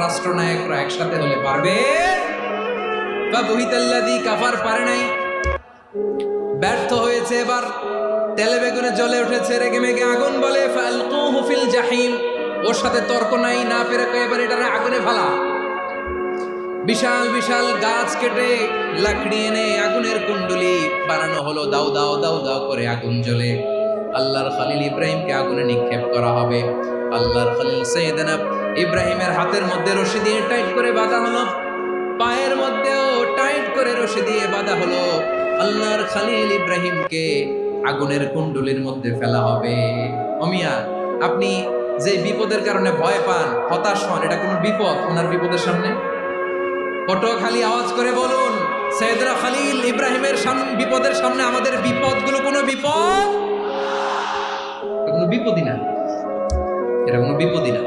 রাষ্ট্রনায়করা একসাথে হলে পারবে? বা বহিতাল্লাযী কাফার পারে নাই, ব্যর্থ হয়েছে। এবার তেলে বেগুনে জ্বলে উঠেছে, রেগে মেগে আগুন বলে ফালকুহু ফিল জাহিম। ওর সাথে তর্ক নাই, না পেরে এবার এটারে আগুনে ফেলা। বিশাল বিশাল গাছ কেটে লাকড়ি এনে আগুনের কুণ্ডলি বানানো হলো, দাও দাও দাও দাও করে আগুন জ্বলে। আল্লাহর খলিল ইব্রাহিমকে আগুনে নিক্ষেপ করা হবে। আল্লাহর খলিল সাইয়েদনা ইব্রাহিমের হাতের মধ্যে রশি দিয়ে টাইট করে বাঁধা হলো, পায়ের মধ্যেও টাইট করে রশি দিয়ে বাঁধা হলো। আল্লাহর খলিল ইব্রাহিমকে আগুনের কুণ্ডলির মধ্যে ফেলা হবে। অমিয়া, আপনি যে বিপদের কারণে ভয় পান, হতাশ হন, এটা কোনো বিপদ ওনার বিপদের সামনে? পটুয়াখালী আওয়াজ করে বলুন, সাইয়েদনা খলিল ইব্রাহিমের বিপদের সামনে আমাদের বিপদগুলো কোনো বিপদ? কোনো বিপদই না, এটা কোনো বিপদই না।